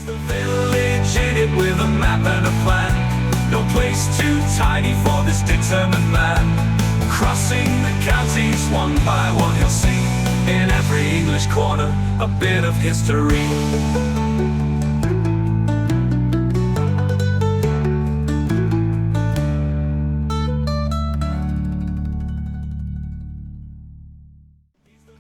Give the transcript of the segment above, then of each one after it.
The village in it with a map and a plan. No place too tiny for this determined man. Crossing the counties one by one, you'll see in every English corner a bit of history.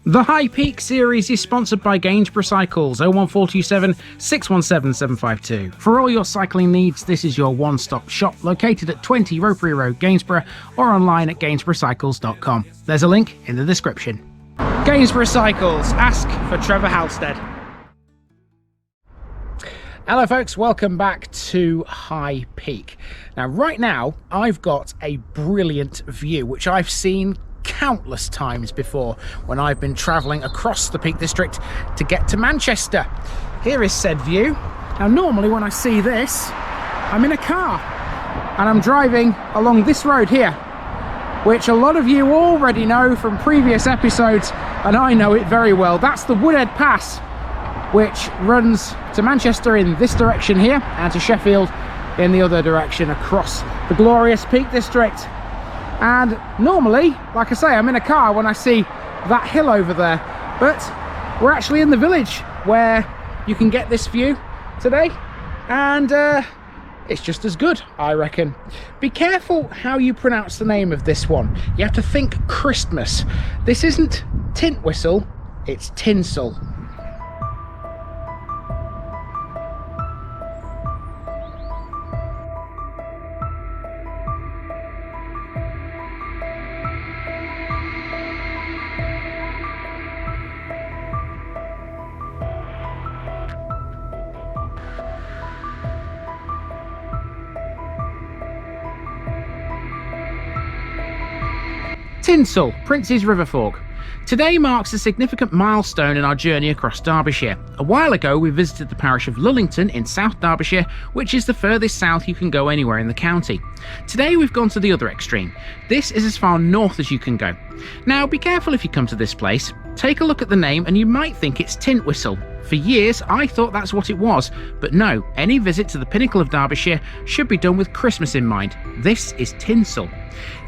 The High Peak series is sponsored by Gainsborough Cycles, 01427 617 752. For all your cycling needs, this is your one-stop shop located at 20 Ropery Road, Gainsborough, or online at gainsboroughcycles.com. There's a link in the description. Gainsborough Cycles, ask for Trevor Halstead. Hello folks, welcome back to High Peak. Now right now I've got a brilliant view which I've seen countless times before when I've been travelling across the Peak District to get to Manchester. Here is said view. Now normally when I see this, I'm in a car and I'm driving along this road here, which a lot of you already know from previous episodes, and I know it very well. That's the Woodhead Pass, which runs to Manchester in this direction here and to Sheffield in the other direction across the glorious Peak District. And normally, like I say, I'm in a car when I see that hill over there, but we're actually in the village where you can get this view today, and it's just as good, I reckon. Be careful how you pronounce the name of this one. You have to think Christmas. This isn't Tintwistle, it's Tinsel. Tinsel, Prince's River Fork. Today marks a significant milestone in our journey across Derbyshire. A while ago we visited the parish of Lullington in South Derbyshire, which is the furthest south you can go anywhere in the county. Today we've gone to the other extreme. This is as far north as you can go. Now be careful if you come to this place. Take a look at the name and you might think it's Tintwistle. For years I thought that's what it was, but no, any visit to the pinnacle of Derbyshire should be done with Christmas in mind. This is Tinsel.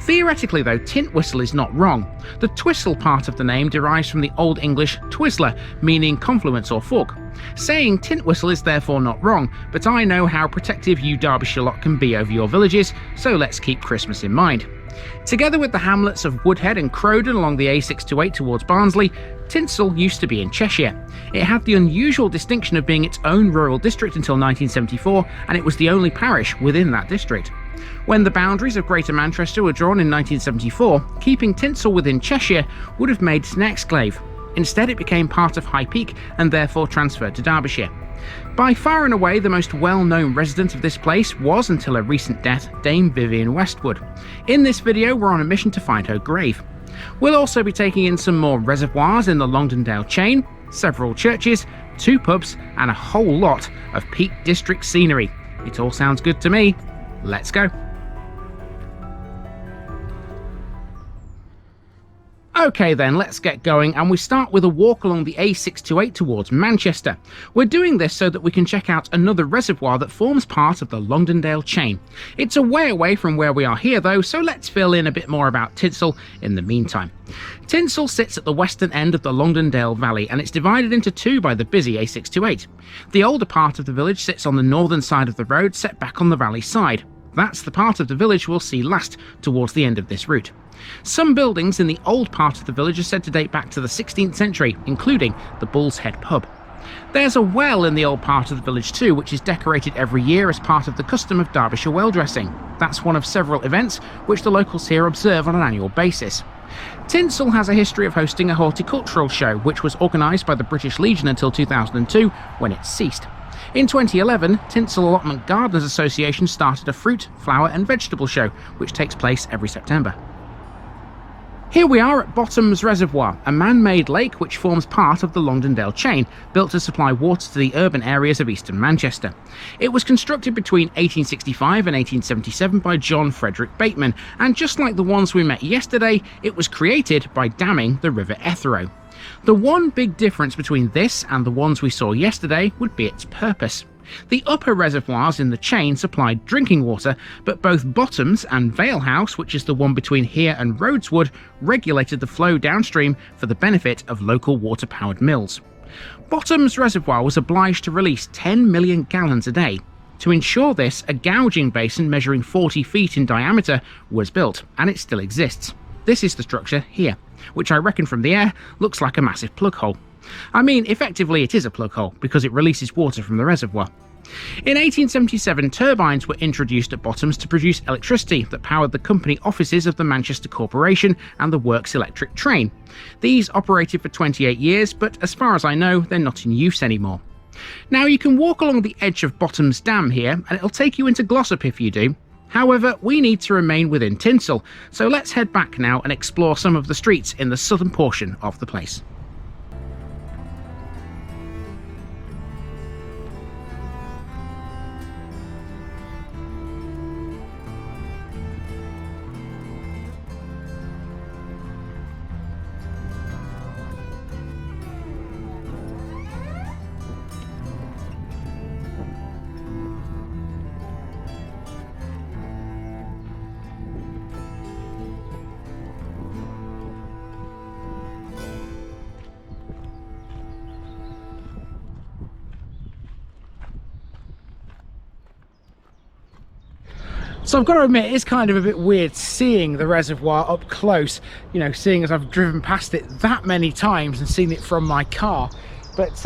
Theoretically though, Tintwistle is not wrong. The twistle part of the name derives from the Old English twisler, meaning confluence or fork. Saying Tintwistle is therefore not wrong, but I know how protective you Derbyshire lot can be over your villages, so let's keep Christmas in mind. Together with the hamlets of Woodhead and Crowden along the A628 towards Barnsley, Tinsel used to be in Cheshire. It had the unusual distinction of being its own rural district until 1974, and it was the only parish within that district. When the boundaries of Greater Manchester were drawn in 1974, keeping Tinsel within Cheshire would have made it an exclave. Instead it became part of High Peak and therefore transferred to Derbyshire. By far and away the most well-known resident of this place was, until her recent death, Dame Vivien Westwood. In this video we're on a mission to find her grave. We'll also be taking in some more reservoirs in the Longdendale chain, several churches, 2 pubs and a whole lot of Peak District scenery. It all sounds good to me. Let's go. Okay then, let's get going, and we start with a walk along the A628 towards Manchester. We're doing this so that we can check out another reservoir that forms part of the Longdendale chain. It's a way away from where we are here though, so let's fill in a bit more about Tinsel in the meantime. Tinsel sits at the western end of the Longdendale Valley and it's divided into 2 by the busy A628. The older part of the village sits on the northern side of the road, set back on the valley side. That's the part of the village we'll see last towards the end of this route. Some buildings in the old part of the village are said to date back to the 16th century, including the Bull's Head pub. There's a well in the old part of the village too, which is decorated every year as part of the custom of Derbyshire well dressing. That's one of several events which the locals here observe on an annual basis. Tinsel has a history of hosting a horticultural show, which was organised by the British Legion until 2002, when it ceased. In 2011, Tinsel Allotment Gardeners Association started a fruit, flower and vegetable show, which takes place every September. Here we are at Botms Reservoir, a man-made lake which forms part of the Longdendale chain, built to supply water to the urban areas of eastern Manchester. It was constructed between 1865 and 1877 by John Frederick Bateman, and just like the ones we met yesterday, it was created by damming the River Etherow. The one big difference between this and the ones we saw yesterday would be its purpose. The upper reservoirs in the chain supplied drinking water, but both Botms and Vale House, which is the one between here and Rhodeswood, regulated the flow downstream for the benefit of local water-powered mills. Botms Reservoir was obliged to release 10 million gallons a day. To ensure this, a gouging basin measuring 40 feet in diameter was built, and it still exists. This is the structure here, which I reckon from the air looks like a massive plug hole. I mean, effectively it is a plug hole, because it releases water from the reservoir. In 1877, turbines were introduced at Botms to produce electricity that powered the company offices of the Manchester Corporation and the Works Electric Train. These operated for 28 years, but as far as I know, they're not in use anymore. Now, you can walk along the edge of Botms Dam here, and it'll take you into Glossop if you do. However, we need to remain within Tinsel, so let's head back now and explore some of the streets in the southern portion of the place. So I've got to admit, it's kind of a bit weird seeing the reservoir up close, you know, seeing as I've driven past it that many times and seen it from my car. But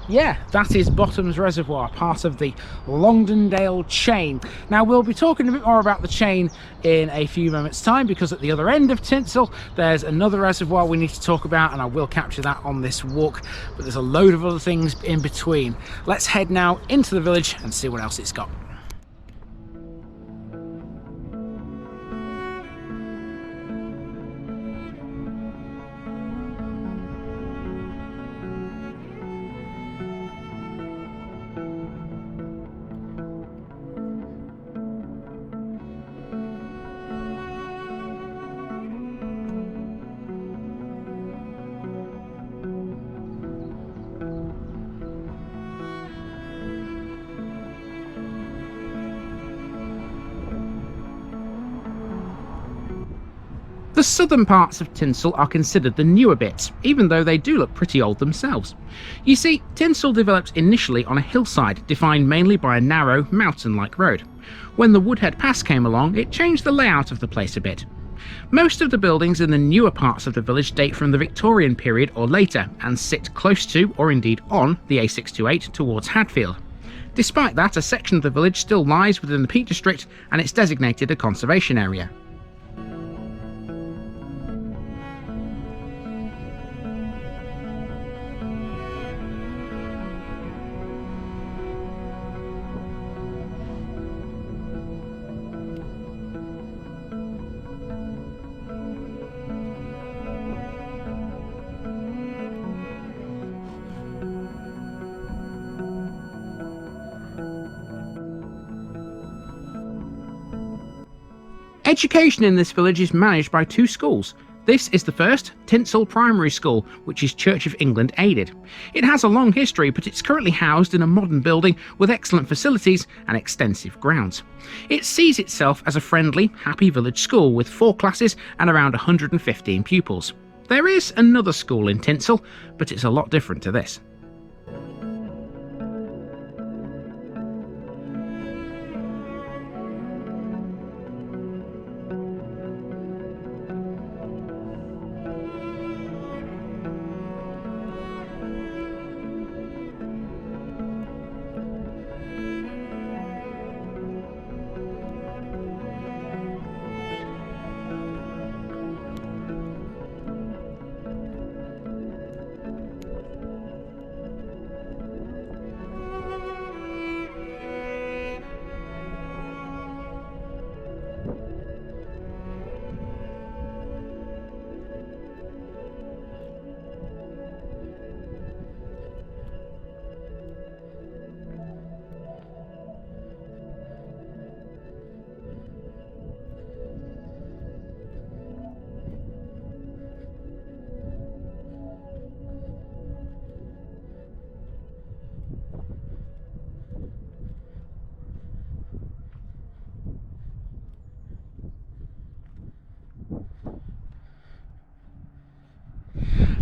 yeah, that is Botms Reservoir, part of the Longdendale chain. Now, we'll be talking a bit more about the chain in a few moments time, because at the other end of Tinsel there's another reservoir we need to talk about, and I will capture that on this walk, but there's a load of other things in between. Let's head now into the village and see what else it's got. The southern parts of Tinsel are considered the newer bits, even though they do look pretty old themselves. You see, Tinsel developed initially on a hillside, defined mainly by a narrow, mountain-like road. When the Woodhead Pass came along, it changed the layout of the place a bit. Most of the buildings in the newer parts of the village date from the Victorian period or later, and sit close to, or indeed on, the A628 towards Hadfield. Despite that, a section of the village still lies within the Peak District, and it's designated a conservation area. Education in this village is managed by two schools. This is the first, Tinsel Primary School, which is Church of England aided. It has a long history, but it's currently housed in a modern building with excellent facilities and extensive grounds. It sees itself as a friendly, happy village school with 4 classes and around 115 pupils. There is another school in Tinsel, but it's a lot different to this.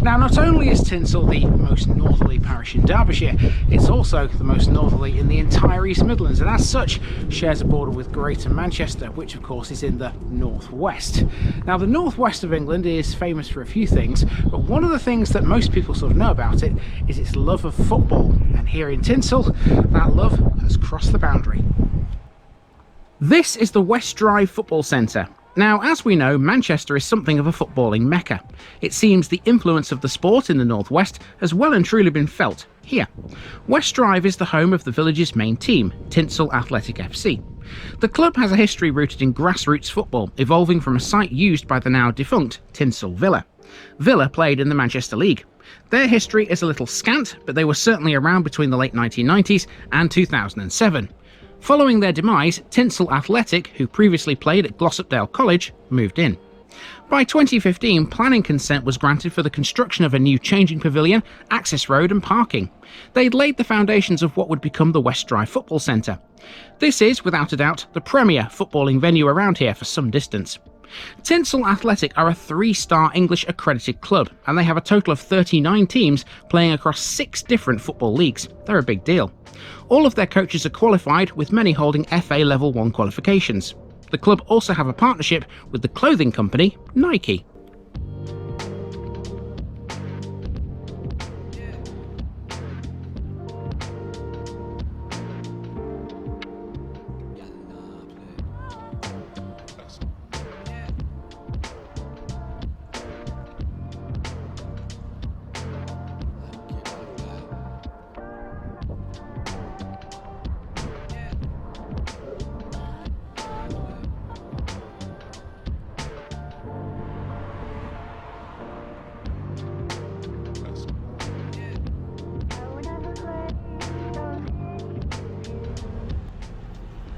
Now, not only is Tinsel the most northerly parish in Derbyshire, it's also the most northerly in the entire East Midlands, and as such shares a border with Greater Manchester, which of course is in the northwest. Now, the northwest of England is famous for a few things, but one of the things that most people sort of know about it is its love of football, and here in Tinsel, that love has crossed the boundary. This is the West Drive Football Centre. Now, as we know, Manchester is something of a footballing mecca. It seems the influence of the sport in the northwest has well and truly been felt here. West Drive is the home of the village's main team, Tinsel Athletic FC. The club has a history rooted in grassroots football, evolving from a site used by the now defunct Tinsel Villa. Villa played in the Manchester League. Their history is a little scant, but they were certainly around between the late 1990s and 2007. Following their demise, Tinsel Athletic, who previously played at Glossop College, moved in. By 2015, planning consent was granted for the construction of a new changing pavilion, access road and parking. They'd laid the foundations of what would become the West Drive Football Centre. This is, without a doubt, the premier footballing venue around here for some distance. Tinsel Athletic are a 3-star English accredited club, and they have a total of 39 teams playing across 6 different football leagues. They're a big deal. All of their coaches are qualified, with many holding FA Level 1 qualifications. The club also have a partnership with the clothing company Nike.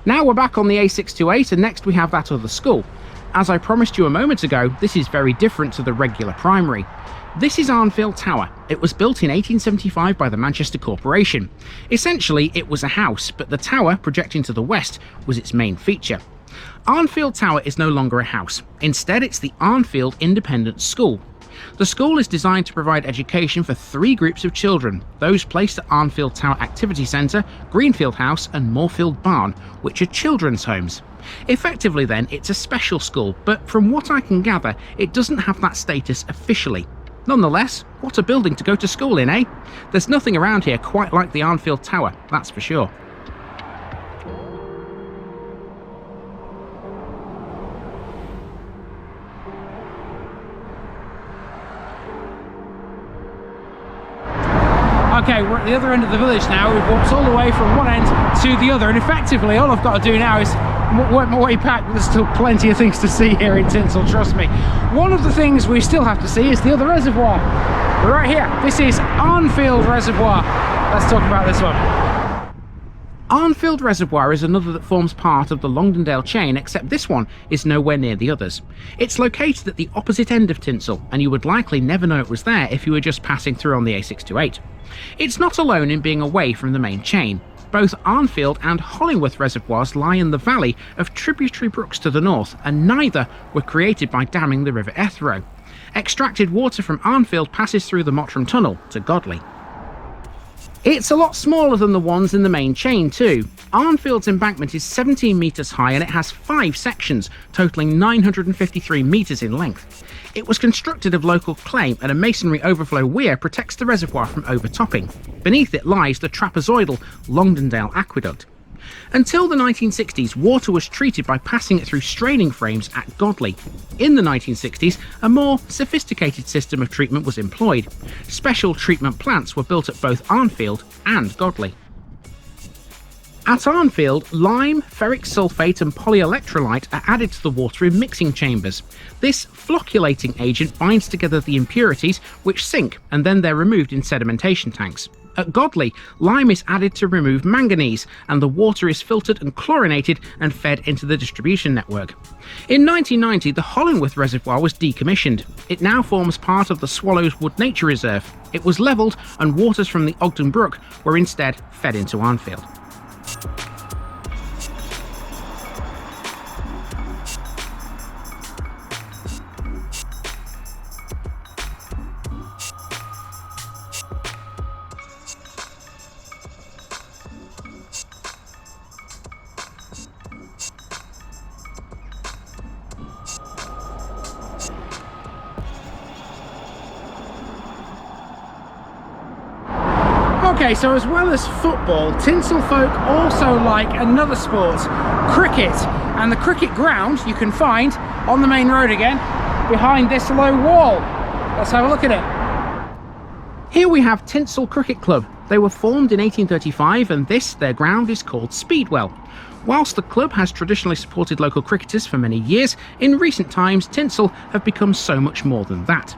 Now we're back on the A628, and next we have that other school. As I promised you a moment ago, this is very different to the regular primary. This is Arnfield Tower. It was built in 1875 by the Manchester Corporation. Essentially, it was a house, but the tower, projecting to the west, was its main feature. Arnfield Tower is no longer a house. Instead, it's the Arnfield Independent School. The school is designed to provide education for 3 groups of children, those placed at Arnfield Tower Activity Centre, Greenfield House and Moorfield Barn, which are children's homes. Effectively then, it's a special school, but from what I can gather, it doesn't have that status officially. Nonetheless, what a building to go to school in, eh? There's nothing around here quite like the Arnfield Tower, that's for sure. Okay, we're at the other end of the village now. We've walked all the way from one end to the other, and effectively all I've got to do now is work my way back. There's still plenty of things to see here in Tinsel, trust me. One of the things we still have to see is the other reservoir. We're right here. This is Arnfield Reservoir. Let's talk about this one. Arnfield Reservoir is another that forms part of the Longdendale chain, except this one is nowhere near the others. It's located at the opposite end of Tinsel, and you would likely never know it was there if you were just passing through on the A628. It's not alone in being away from the main chain. Both Arnfield and Holmfirth reservoirs lie in the valley of tributary brooks to the north, and neither were created by damming the River Ethrow. Extracted water from Arnfield passes through the Mottram Tunnel to Godley. It's a lot smaller than the ones in the main chain too. Arnfield's embankment is 17 metres high and it has 5 sections, totalling 953 metres in length. It was constructed of local clay, and a masonry overflow weir protects the reservoir from overtopping. Beneath it lies the trapezoidal Longdendale Aqueduct. Until the 1960s, water was treated by passing it through straining frames at Godley. In the 1960s, a more sophisticated system of treatment was employed. Special treatment plants were built at both Arnfield and Godley. At Arnfield, lime, ferric sulfate and polyelectrolyte are added to the water in mixing chambers. This flocculating agent binds together the impurities, which sink, and then they're removed in sedimentation tanks. At Godley, lime is added to remove manganese, and the water is filtered and chlorinated and fed into the distribution network. In 1990, the Holmfirth Reservoir was decommissioned. It now forms part of the Swallows Wood Nature Reserve. It was levelled, and waters from the Ogden Brook were instead fed into Arnfield. Okay, so as well as football, Tinsel folk also like another sport, cricket. And the cricket ground you can find on the main road again, behind this low wall. Let's have a look at it. Here we have Tinsel Cricket Club. They were formed in 1835 and their ground is called Speedwell. Whilst the club has traditionally supported local cricketers for many years, in recent times Tinsel have become so much more than that.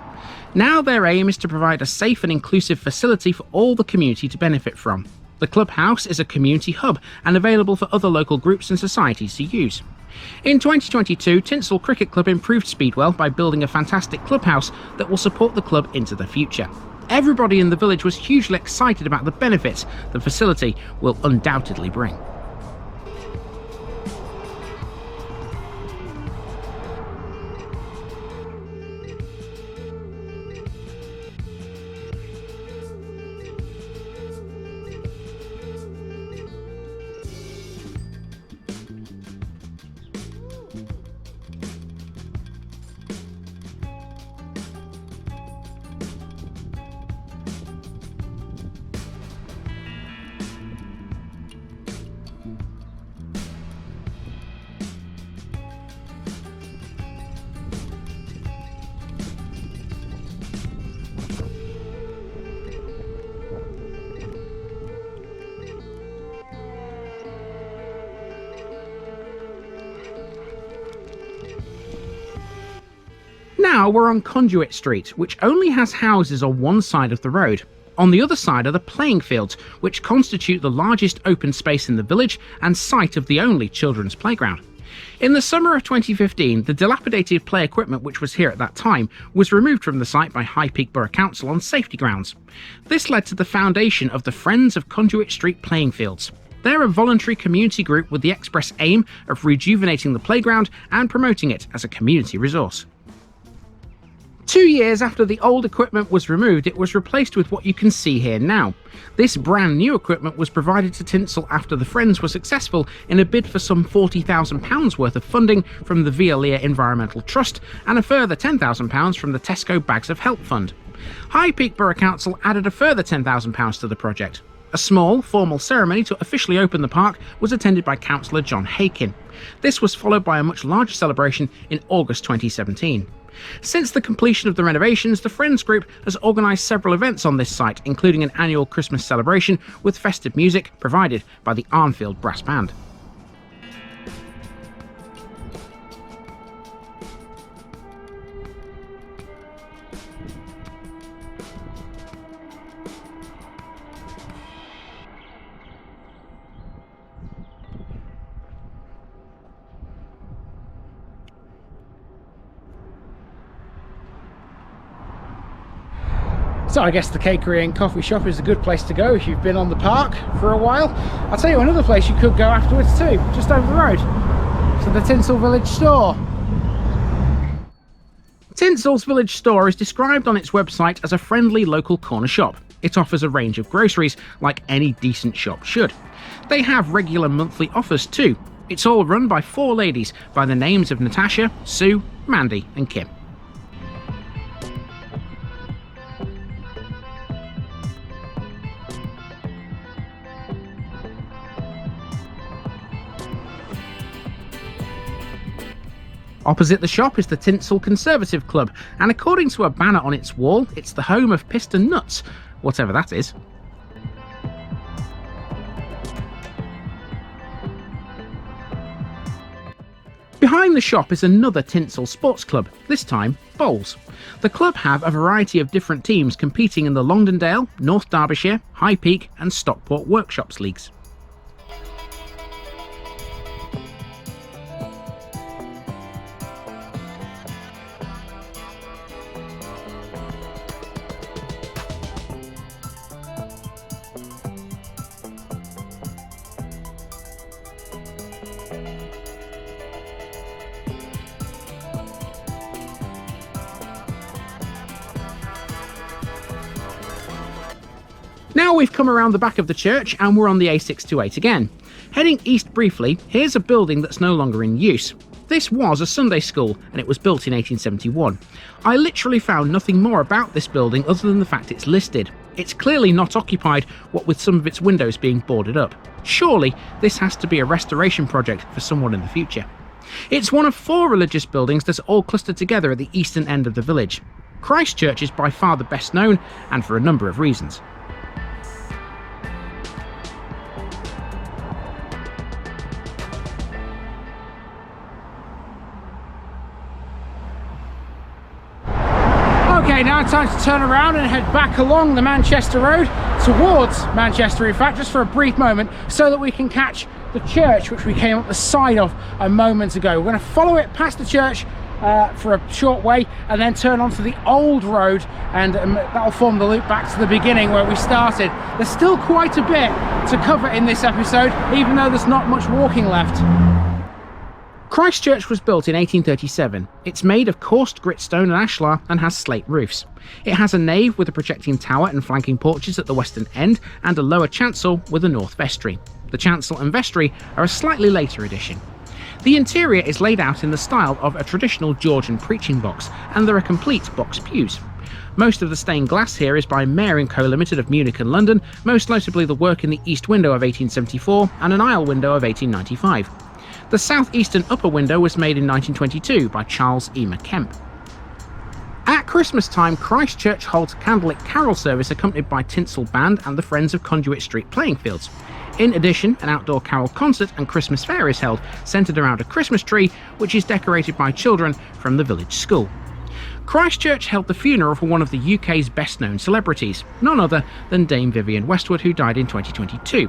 Now their aim is to provide a safe and inclusive facility for all the community to benefit from. The clubhouse is a community hub and available for other local groups and societies to use. In 2022, Tinsel Cricket Club improved Speedwell by building a fantastic clubhouse that will support the club into the future. Everybody in the village was hugely excited about the benefits the facility will undoubtedly bring. Now we're on Conduit Street, which only has houses on one side of the road. On the other side are the playing fields, which constitute the largest open space in the village and site of the only children's playground. In the summer of 2015, the dilapidated play equipment which was here at that time was removed from the site by High Peak Borough Council on safety grounds. This led to the foundation of the Friends of Conduit Street Playing Fields. They're a voluntary community group with the express aim of rejuvenating the playground and promoting it as a community resource. 2 years after the old equipment was removed, it was replaced with what you can see here now. This brand new equipment was provided to Tinsel after the Friends were successful in a bid for some £40,000 worth of funding from the Vivien Environmental Trust and a further £10,000 from the Tesco Bags of Help Fund. High Peak Borough Council added a further £10,000 to the project. A small, formal ceremony to officially open the park was attended by Councillor John Hakin. This was followed by a much larger celebration in August 2017. Since the completion of the renovations, the Friends Group has organised several events on this site, including an annual Christmas celebration with festive music provided by the Arnfield Brass Band. So I guess the Cakery and Coffee Shop is a good place to go if you've been on the park for a while. I'll tell you another place you could go afterwards too, just over the road. So the Tinsel Village Store. Tinsel's Village Store is described on its website as a friendly local corner shop. It offers a range of groceries like any decent shop should. They have regular monthly offers too. It's all run by 4 ladies by the names of Natasha, Sue, Mandy and Kim. Opposite the shop is the Tinsel Conservative Club, and according to a banner on its wall, it's the home of Piston Nuts, whatever that is. Behind the shop is another Tinsel Sports Club, this time bowls. The club have a variety of different teams competing in the Longdendale, North Derbyshire, High Peak and Stockport Workshops leagues. Now we've come around the back of the church and we're on the A628 again. Heading east briefly, here's a building that's no longer in use. This was a Sunday school and it was built in 1871. I literally found nothing more about this building other than the fact it's listed. It's clearly not occupied, what with some of its windows being boarded up. Surely this has to be a restoration project for someone in the future. It's one of 4 religious buildings that's all clustered together at the eastern end of the village. Christ Church is by far the best known, and for a number of reasons. Okay, now it's time to turn around and head back along the Manchester Road, towards Manchester in fact, just for a brief moment, so that we can catch the church which we came up the side of a moment ago. We're going to follow it past the church for a short way and then turn onto the old road, and that'll form the loop back to the beginning where we started. There's still quite a bit to cover in this episode, even though there's not much walking left. Christ Church was built in 1837. It's made of coursed gritstone and ashlar and has slate roofs. It has a nave with a projecting tower and flanking porches at the western end, and a lower chancel with a north vestry. The chancel and vestry are a slightly later addition. The interior is laid out in the style of a traditional Georgian preaching box, and there are complete box pews. Most of the stained glass here is by Mayer & Co Limited of Munich and London, most notably the work in the east window of 1874 and an aisle window of 1895. The southeastern upper window was made in 1922 by Charles E. McKemp. At Christmas time, Christ Church holds a candlelit carol service accompanied by Tinsel Band and the Friends of Conduit Street playing fields. In addition, an outdoor carol concert and Christmas fair is held, centred around a Christmas tree, which is decorated by children from the village school. Christ Church held the funeral for one of the UK's best-known celebrities, none other than Dame Vivien Westwood, who died in 2022.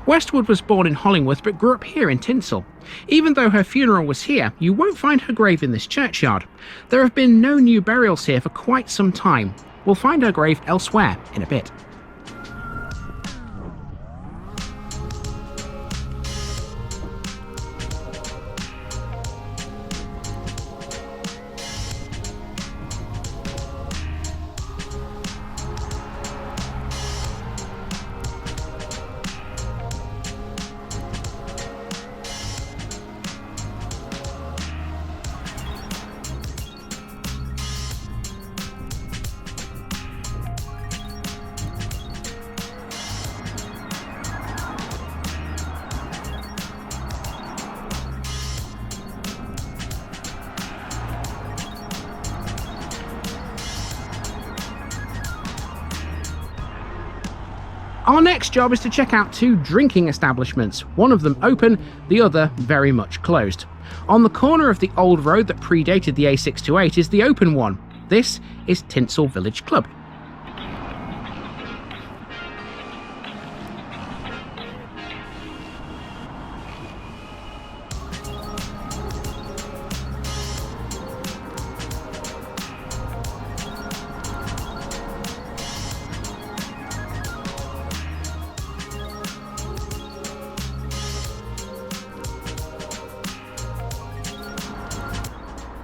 Westwood was born in Hollingworth but grew up here in Tinsel. Even though her funeral was here, you won't find her grave in this churchyard. There have been no new burials here for quite some time. We'll find her grave elsewhere in a bit. Our next job is to check out 2 drinking establishments, one of them open, the other very much closed. On the corner of the old road that predated the A628 is the open one. This is Tinsel Village Club.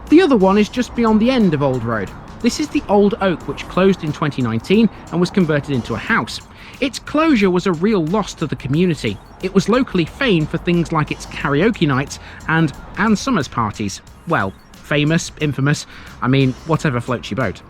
The other one is just beyond the end of Old Road. This is the Old Oak, which closed in 2019 and was converted into a house. Its closure was a real loss to the community. It was locally famed for things like its karaoke nights and Anne Summers parties. Well, famous, infamous, I mean, whatever floats your boat.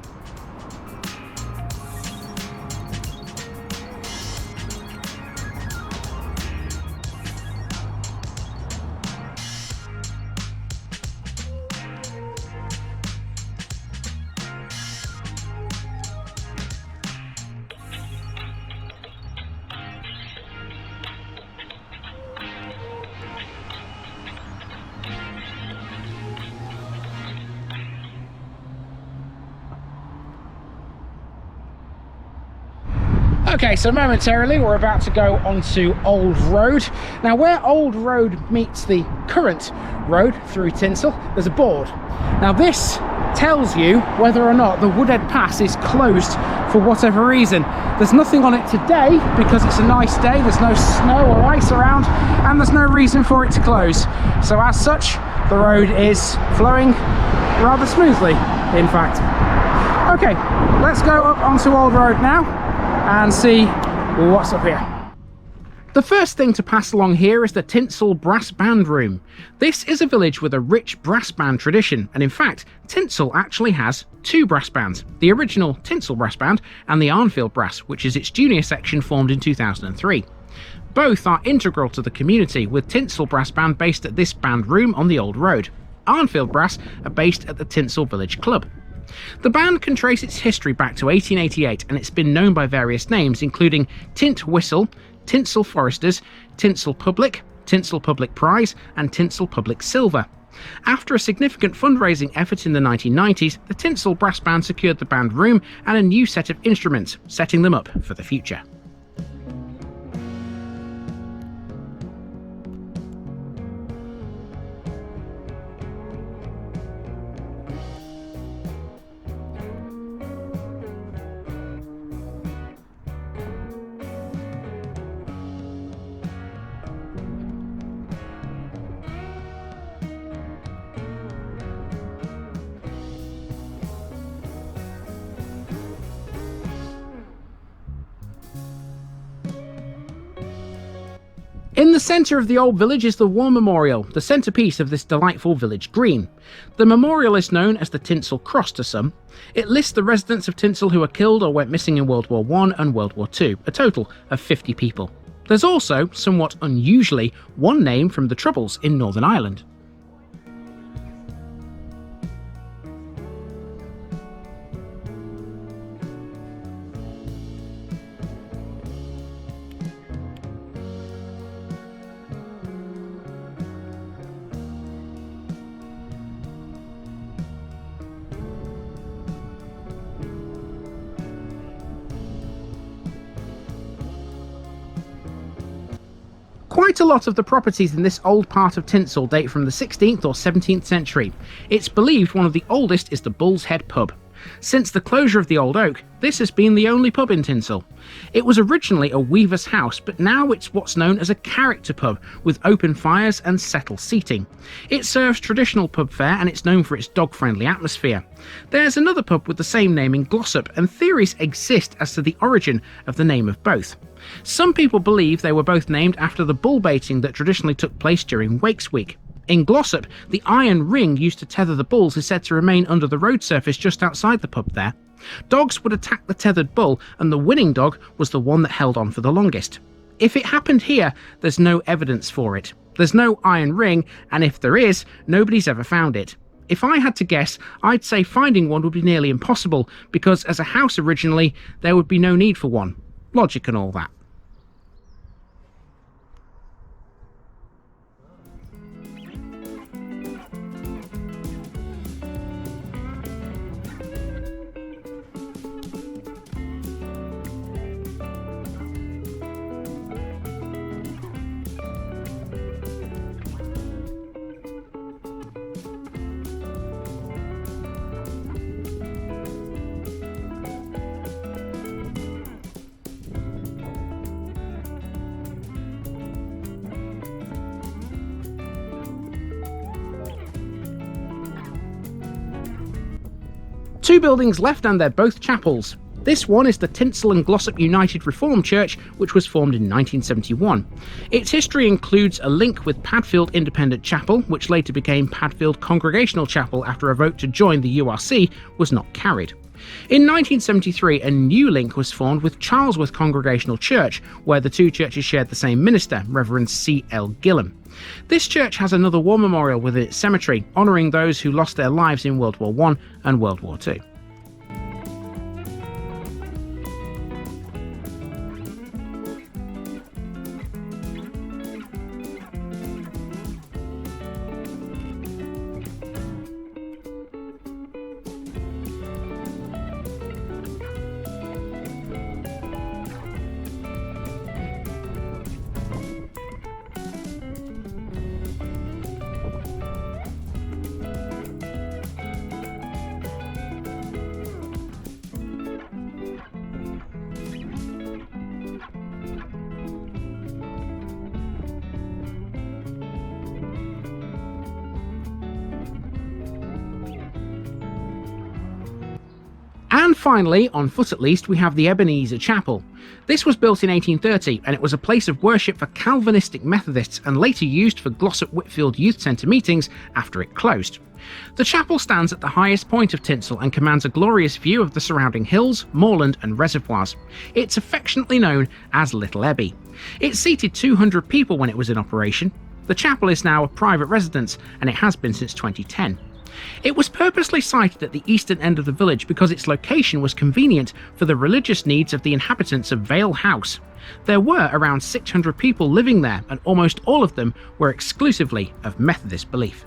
Okay, so momentarily we're about to go onto Old Road. Now where Old Road meets the current road through Tinsel, there's a board. Now this tells you whether or not the Woodhead Pass is closed for whatever reason. There's nothing on it today because it's a nice day, there's no snow or ice around, and there's no reason for it to close. So as such, the road is flowing rather smoothly, in fact. Okay, let's go up onto Old Road now and see what's up here. The first thing to pass along here is the Tinsel Brass Band Room. This is a village with a rich brass band tradition, and in fact, Tinsel actually has two brass bands, the original Tinsel Brass Band and the Arnfield Brass, which is its junior section formed in 2003. Both are integral to the community, with Tinsel Brass Band based at this band room on the Old Road. Arnfield Brass are based at the Tinsel Village Club. The band can trace its history back to 1888, and it's been known by various names, including Tintwistle, Tinsel Foresters, Tinsel Public Prize, and Tinsel Public Silver. After a significant fundraising effort in the 1990s, the Tinsel Brass Band secured the band room and a new set of instruments, setting them up for the future. In the centre of the old village is the War Memorial, the centrepiece of this delightful village green. The memorial is known as the Tinsel Cross to some. It lists the residents of Tinsel who were killed or went missing in World War I and World War II, a total of 50 people. There's also, somewhat unusually, one name from the Troubles in Northern Ireland. Quite a lot of the properties in this old part of Tinsel date from the 16th or 17th century. It's believed one of the oldest is the Bull's Head pub. Since the closure of the Old Oak, this has been the only pub in Tinsel. It was originally a weaver's house, but now it's what's known as a character pub, with open fires and settle seating. It serves traditional pub fare and it's known for its dog-friendly atmosphere. There's another pub with the same name in Glossop, and theories exist as to the origin of the name of both. Some people believe they were both named after the bull baiting that traditionally took place during Wakes Week. In Glossop, the iron ring used to tether the bulls is said to remain under the road surface just outside the pub there. Dogs would attack the tethered bull, and the winning dog was the one that held on for the longest. If it happened here, there's no evidence for it. There's no iron ring, and if there is, nobody's ever found it. If I had to guess, I'd say finding one would be nearly impossible, because as a house originally, there would be no need for one. Logic and all that. Two buildings left, and they're both chapels. This one is the Tinsel and Glossop United Reformed Church, which was formed in 1971. Its history includes a link with Padfield Independent Chapel, which later became Padfield Congregational Chapel after a vote to join the URC was not carried. In 1973, a new link was formed with Charlesworth Congregational Church, where the two churches shared the same minister, Reverend C.L. Gillam. This church has another war memorial within its cemetery, honouring those who lost their lives in World War I and World War II. And finally, on foot at least, we have the Ebenezer Chapel. This was built in 1830 and it was a place of worship for Calvinistic Methodists and later used for Glossop Whitfield Youth Centre meetings after it closed. The chapel stands at the highest point of Tinsel and commands a glorious view of the surrounding hills, moorland and reservoirs. It's affectionately known as Little Ebie. It seated 200 people when it was in operation. The chapel is now a private residence and it has been since 2010. It was purposely sited at the eastern end of the village because its location was convenient for the religious needs of the inhabitants of Vale House. There were around 600 people living there and almost all of them were exclusively of Methodist belief.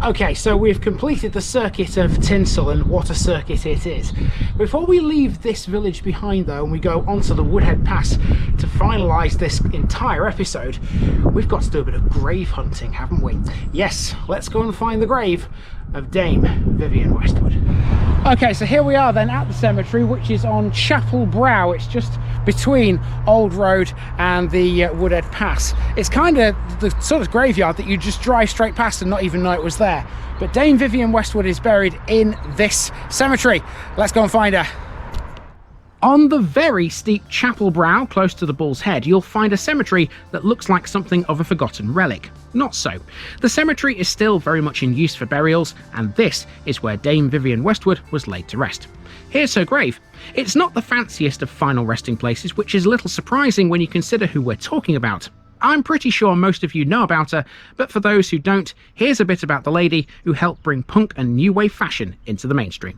Okay, so we've completed the circuit of Tinsel, and what a circuit it is. Before we leave this village behind though and we go onto the Woodhead Pass to finalise this entire episode, we've got to do a bit of grave hunting, haven't we? Yes, let's go and find the grave of Dame Vivien Westwood. Okay, so here we are then at the cemetery, which is on Chapel Brow. It's just between Old Road and the Woodhead Pass. It's kind of the sort of graveyard that you just drive straight past and not even know it was there. But Dame Vivien Westwood is buried in this cemetery. Let's go and find her. On the very steep Chapel Brow, close to the Bull's Head, you'll find a cemetery that looks like something of a forgotten relic. Not so. The cemetery is still very much in use for burials, and this is where Dame Vivien Westwood was laid to rest. Here's her grave. It's not the fanciest of final resting places, which is a little surprising when you consider who we're talking about. I'm pretty sure most of you know about her, but for those who don't, here's a bit about the lady who helped bring punk and new wave fashion into the mainstream.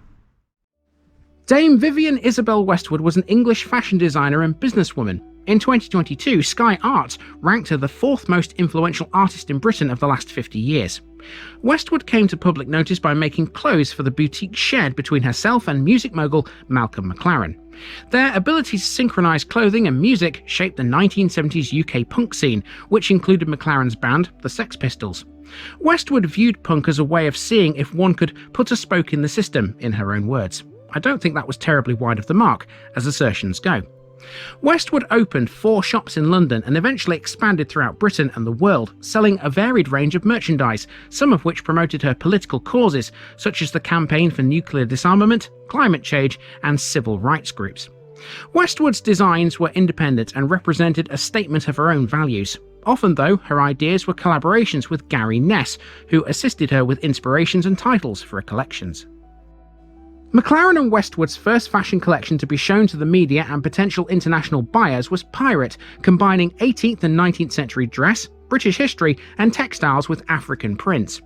Dame Vivien Isabel Westwood was an English fashion designer and businesswoman. In 2022, Sky Art ranked her the 4th most influential artist in Britain of the last 50 years. Westwood came to public notice by making clothes for the boutique shared between herself and music mogul Malcolm McLaren. Their ability to synchronise clothing and music shaped the 1970s UK punk scene, which included McLaren's band, the Sex Pistols. Westwood viewed punk as a way of seeing if one could put a spoke in the system, in her own words. I don't think that was terribly wide of the mark, as assertions go. Westwood opened 4 shops in London and eventually expanded throughout Britain and the world, selling a varied range of merchandise, some of which promoted her political causes, such as the campaign for nuclear disarmament, climate change, and civil rights groups. Westwood's designs were independent and represented a statement of her own values. Often, though, her ideas were collaborations with Gary Ness, who assisted her with inspirations and titles for her collections. McLaren and Westwood's first fashion collection to be shown to the media and potential international buyers was Pirate, combining 18th and 19th century dress, British history, and textiles with African prints.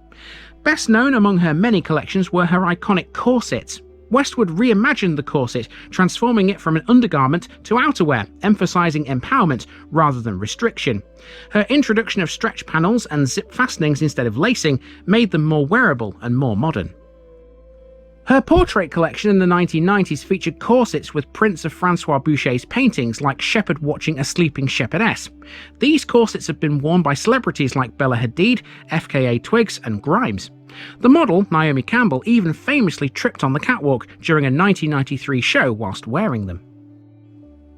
Best known among her many collections were her iconic corsets. Westwood reimagined the corset, transforming it from an undergarment to outerwear, emphasising empowerment rather than restriction. Her introduction of stretch panels and zip fastenings instead of lacing made them more wearable and more modern. Her portrait collection in the 1990s featured corsets with prints of Francois Boucher's paintings like Shepherd watching a sleeping shepherdess. These corsets have been worn by celebrities like Bella Hadid, FKA Twigs and Grimes. The model, Naomi Campbell, even famously tripped on the catwalk during a 1993 show whilst wearing them.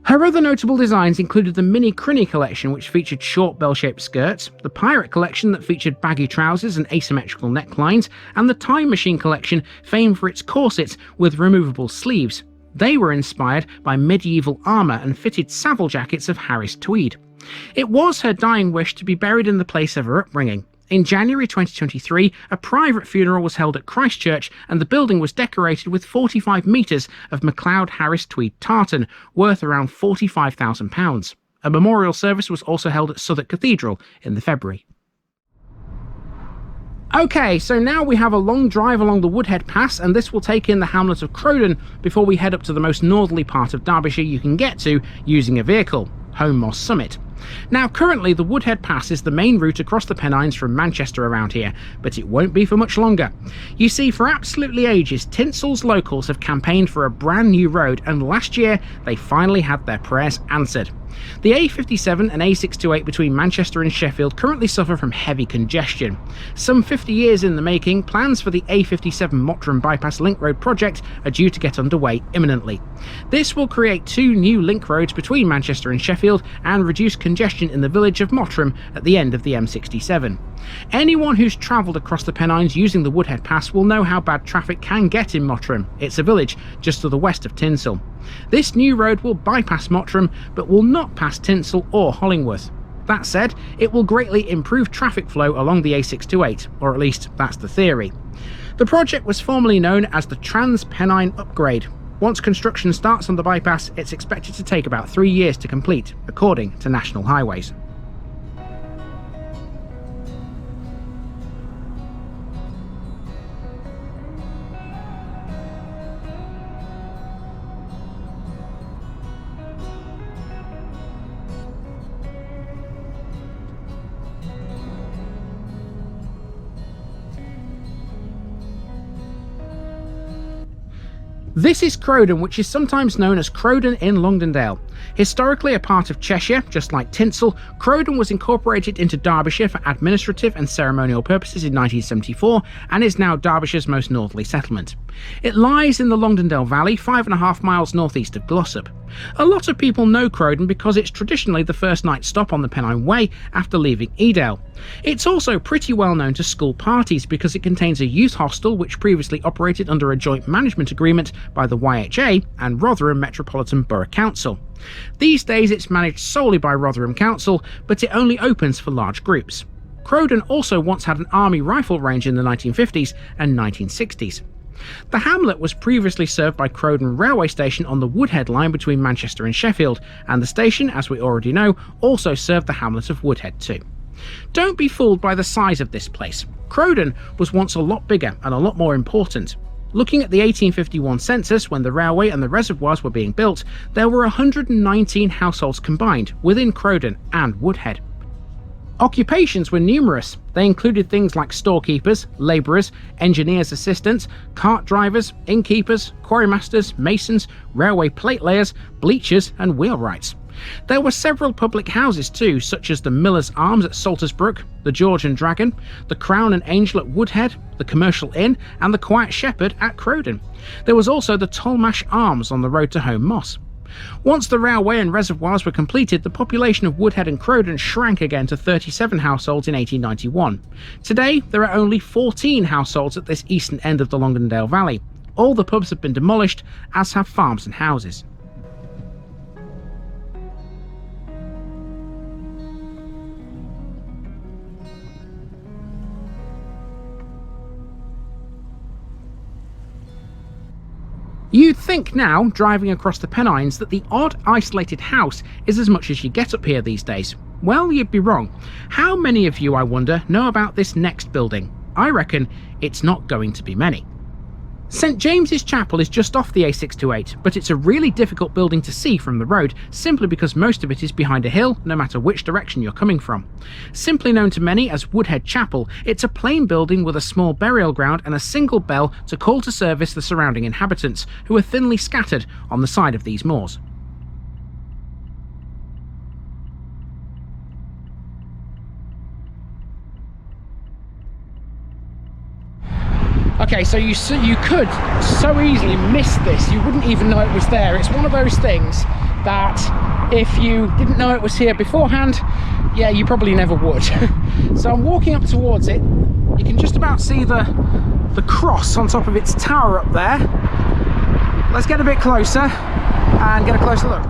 Her other notable designs included the Mini Crinny collection, which featured short bell-shaped skirts, the Pirate collection that featured baggy trousers and asymmetrical necklines, and the Time Machine collection, famed for its corsets with removable sleeves. They were inspired by medieval armour and fitted Savile jackets of Harris tweed. It was her dying wish to be buried in the place of her upbringing. In January 2023, a private funeral was held at Christ Church and the building was decorated with 45 metres of MacLeod Harris tweed tartan, worth around £45,000. A memorial service was also held at Southwark Cathedral in the February. Okay, so now we have a long drive along the Woodhead Pass, and this will take in the hamlet of Crowden before we head up to the most northerly part of Derbyshire you can get to using a vehicle, Home Moss Summit. Now currently the Woodhead Pass is the main route across the Pennines from Manchester around here, but it won't be for much longer. You see, for absolutely ages, Tinsels locals have campaigned for a brand new road, and last year they finally had their prayers answered. The A57 and A628 between Manchester and Sheffield currently suffer from heavy congestion. Some 50 years in the making, plans for the A57 Mottram Bypass Link Road project are due to get underway imminently. This will create 2 new link roads between Manchester and Sheffield and reduce congestion in the village of Mottram at the end of the M67. Anyone who's travelled across the Pennines using the Woodhead Pass will know how bad traffic can get in Mottram. It's a village just to the west of Tinsel. This new road will bypass Mottram but will not pass Tinsel or Hollingworth. That said, it will greatly improve traffic flow along the A628, or at least that's the theory. The project was formerly known as the Trans-Pennine Upgrade. Once construction starts on the bypass, it's expected to take about 3 years to complete, according to National Highways. This is Crowden, which is sometimes known as Crowden in Longdendale. Historically a part of Cheshire, just like Tinsel, Crowden was incorporated into Derbyshire for administrative and ceremonial purposes in 1974 and is now Derbyshire's most northerly settlement. It lies in the Longdendale Valley, 5.5 miles northeast of Glossop. A lot of people know Crowden because it's traditionally the first night stop on the Pennine Way after leaving Edale. It's also pretty well known to school parties because it contains a youth hostel which previously operated under a joint management agreement by the YHA and Rotherham Metropolitan Borough Council. These days it's managed solely by Rotherham Council, but it only opens for large groups. Crowden also once had an army rifle range in the 1950s and 1960s. The hamlet was previously served by Crowden railway station on the Woodhead line between Manchester and Sheffield, and the station, as we already know, also served the hamlet of Woodhead too. Don't be fooled by the size of this place. Crowden was once a lot bigger and a lot more important. Looking at the 1851 census, when the railway and the reservoirs were being built, there were 119 households combined within Crowden and Woodhead. Occupations were numerous. They included things like storekeepers, labourers, engineers' assistants, cart drivers, innkeepers, quarrymasters, masons, railway plate layers, bleachers and wheelwrights. There were several public houses too, such as the Miller's Arms at Saltersbrook, the George and Dragon, the Crown and Angel at Woodhead, the Commercial Inn and the Quiet Shepherd at Crowden. There was also the Tolmash Arms on the road to Home Moss. Once the railway and reservoirs were completed, the population of Woodhead and Crowden shrank again to 37 households in 1891. Today, there are only 14 households at this eastern end of the Longdendale Valley. All the pubs have been demolished, as have farms and houses. You'd think now, driving across the Pennines, that the odd isolated house is as much as you get up here these days. Well, you'd be wrong. How many of you, I wonder, know about this next building? I reckon it's not going to be many. St James's Chapel is just off the A628, but it's a really difficult building to see from the road, simply because most of it is behind a hill, no matter which direction you're coming from. Simply known to many as Woodhead Chapel, it's a plain building with a small burial ground and a single bell to call to service the surrounding inhabitants, who are thinly scattered on the side of these moors. Okay, so you could so easily miss this. You wouldn't even know it was there. It's one of those things that if you didn't know it was here beforehand, yeah, you probably never would. So I'm walking up towards it. You can just about see the cross on top of its tower up there. Let's get a bit closer and get a closer look.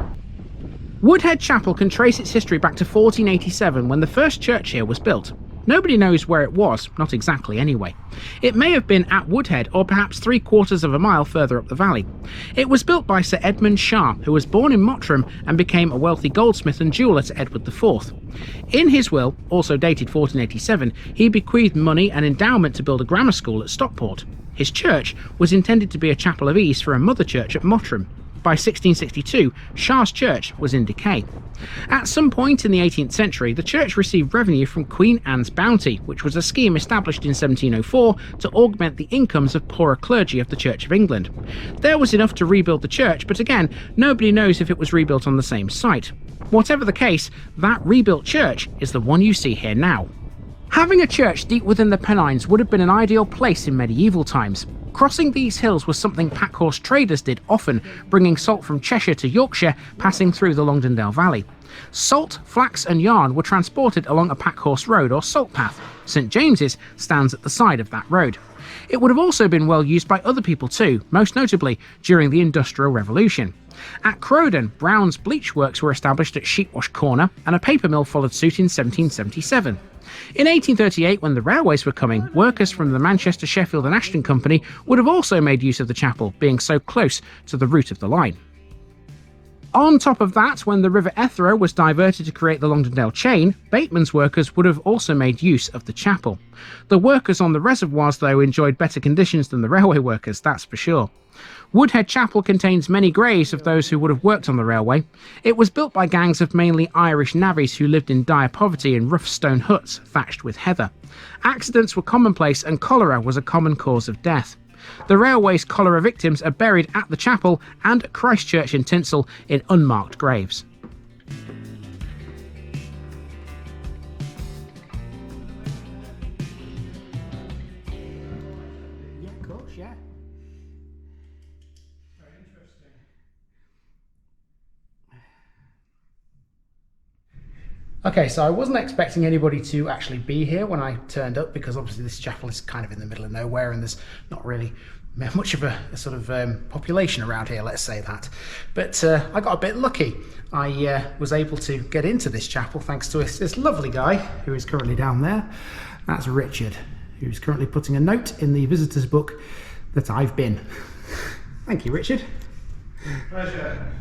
Woodhead Chapel can trace its history back to 1487, when the first church here was built. Nobody knows where it was, not exactly anyway. It may have been at Woodhead, or perhaps 3/4 of a mile further up the valley. It was built by Sir Edmund Sharp, who was born in Mottram and became a wealthy goldsmith and jeweller to Edward IV. In his will, also dated 1487, he bequeathed money and endowment to build a grammar school at Stockport. His church was intended to be a chapel of ease for a mother church at Mottram. by 1662, Shars Church was in decay. At some point in the 18th century, the church received revenue from Queen Anne's Bounty, which was a scheme established in 1704 to augment the incomes of poorer clergy of the Church of England. There was enough to rebuild the church, but again, nobody knows if it was rebuilt on the same site. Whatever the case, that rebuilt church is the one you see here now. Having a church deep within the Pennines would have been an ideal place in medieval times. Crossing these hills was something packhorse traders did often, bringing salt from Cheshire to Yorkshire, passing through the Longdendale Valley. Salt, flax and yarn were transported along a packhorse road or salt path. St James's stands at the side of that road. It would have also been well used by other people too, most notably during the Industrial Revolution. At Crowden, Brown's bleach works were established at Sheepwash Corner, and a paper mill followed suit in 1777. In 1838, when the railways were coming, workers from the Manchester, Sheffield and Ashton Company would have also made use of the chapel, being so close to the route of the line. On top of that, when the River Ethra was diverted to create the Longdendale chain, Bateman's workers would have also made use of the chapel. The workers on the reservoirs, though, enjoyed better conditions than the railway workers, that's for sure. Woodhead Chapel contains many graves of those who would have worked on the railway. It was built by gangs of mainly Irish navvies who lived in dire poverty in rough stone huts thatched with heather. Accidents were commonplace and cholera was a common cause of death. The railway's cholera victims are buried at the chapel and at Christ Church in Tinsel in unmarked graves. Yeah, of course, yeah. Very interesting. Okay, so I wasn't expecting anybody to actually be here when I turned up, because obviously this chapel is kind of in the middle of nowhere and there's not really much of a sort of population around here, let's say that. But I got a bit lucky. I was able to get into this chapel thanks to this lovely guy who is currently down there. That's Richard, who's currently putting a note in the visitor's book that I've been. Thank you, Richard. Pleasure.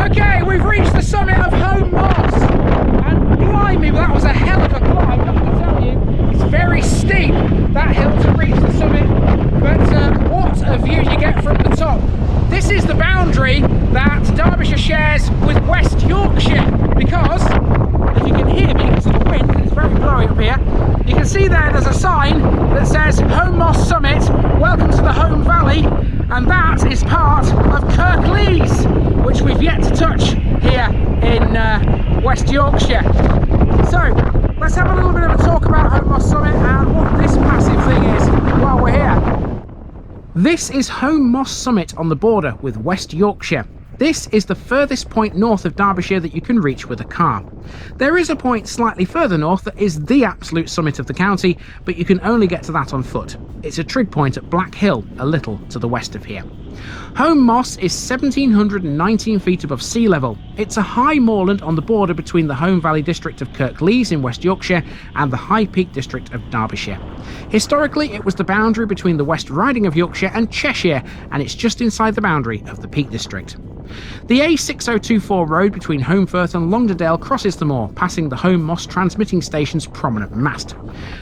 Okay, we've reached the summit of Home Moss, and blimey, that was a hell of a climb, I can tell you. It's very steep, that hill, to reach the summit, but what a view you get from the top. This is the boundary that Derbyshire shares with West Yorkshire, because, if you can hear me because of the wind, it's very blowy up here, you can see there's a sign that says Home Moss Summit, welcome to the Home Valley, and that is part of Kirklees, which we've yet to touch here in West Yorkshire. So let's have a little bit of a talk about Home Moss Summit and what this massive thing is while we're here. This is Home Moss Summit on the border with West Yorkshire. This is the furthest point north of Derbyshire that you can reach with a car. There is a point slightly further north that is the absolute summit of the county, but you can only get to that on foot. It's a trig point at Black Hill, a little to the west of here. Home Moss is 1,719 feet above sea level. It's a high moorland on the border between the Home Valley district of Kirklees in West Yorkshire and the High Peak district of Derbyshire. Historically, it was the boundary between the West Riding of Yorkshire and Cheshire, and it's just inside the boundary of the Peak district. The A6024 road between Holmfirth and Longdendale crosses the moor, passing the Home Moss transmitting station's prominent mast.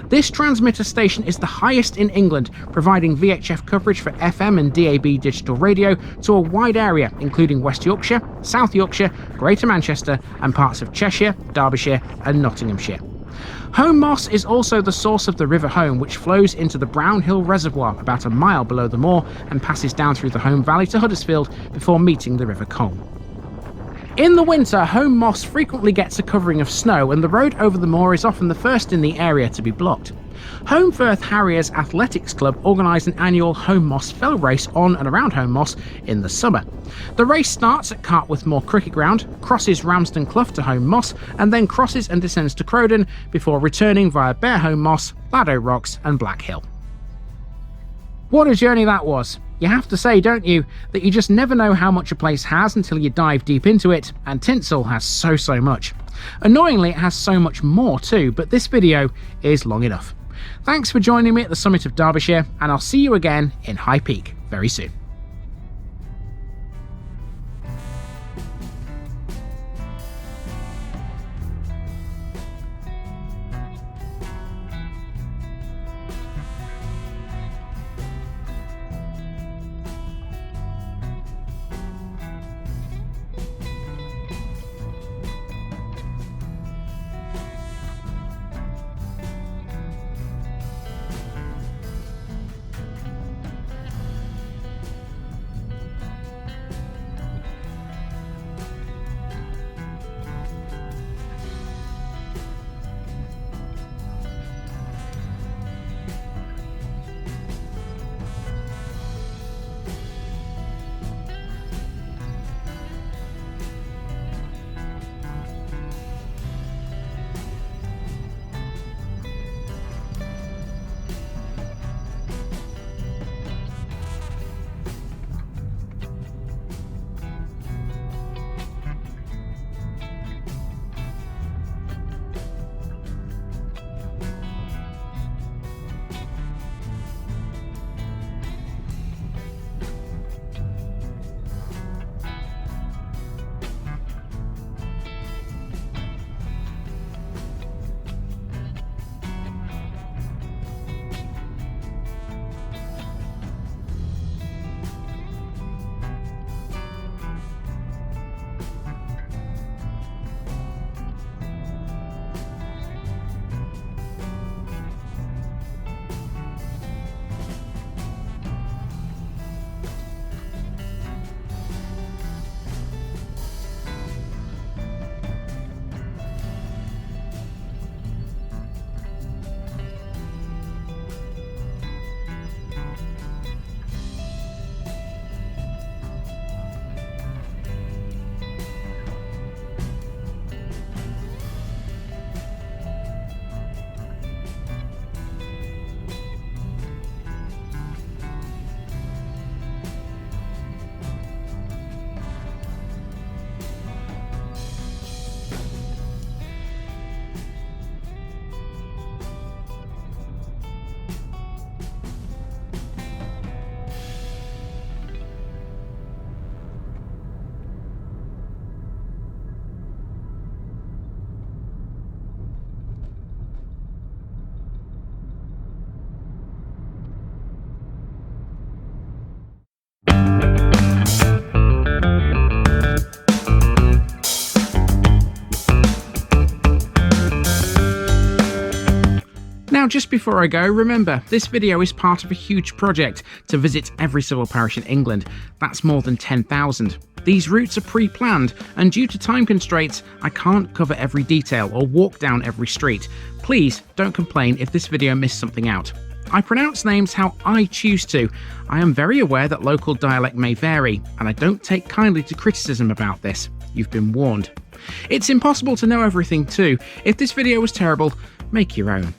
This transmitter station is the highest in England, providing VHF coverage for FM and DAB digital radio to a wide area, including West Yorkshire, South Yorkshire, Greater Manchester and parts of Cheshire, Derbyshire and Nottinghamshire. Holme Moss is also the source of the River Holme, which flows into the Brown Hill Reservoir about a mile below the moor and passes down through the Holme Valley to Huddersfield before meeting the River Colne. In the winter, Holme Moss frequently gets a covering of snow, and the road over the moor is often the first in the area to be blocked. Holmfirth Harriers Athletics Club organise an annual Holme Moss Fell race on and around Holme Moss in the summer. The race starts at Cartworth Moor Cricket Ground, crosses Ramsden Clough to Holme Moss, and then crosses and descends to Crowden before returning via Bare Holme Moss, Laddow Rocks and Black Hill. What a journey that was! You have to say, don't you, that you just never know how much a place has until you dive deep into it, and Tinsel has so much. Annoyingly, it has so much more too, but this video is long enough. Thanks for joining me at the summit of Derbyshire, and I'll see you again in High Peak very soon. Now, just before I go, remember, this video is part of a huge project to visit every civil parish in England. That's more than 10,000. These routes are pre-planned, and due to time constraints, I can't cover every detail or walk down every street. Please don't complain if this video missed something out. I pronounce names how I choose to. I am very aware that local dialect may vary, and I don't take kindly to criticism about this. You've been warned. It's impossible to know everything too. If this video was terrible, make your own.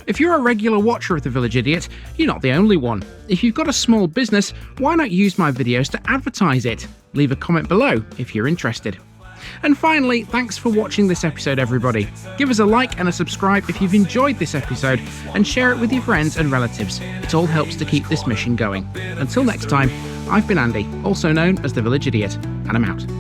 If you're a regular watcher of The Village Idiot, you're not the only one. If you've got a small business, why not use my videos to advertise it? Leave a comment below if you're interested. And finally, thanks for watching this episode, everybody. Give us a like and a subscribe if you've enjoyed this episode, and share it with your friends and relatives. It all helps to keep this mission going. Until next time, I've been Andy, also known as The Village Idiot, and I'm out.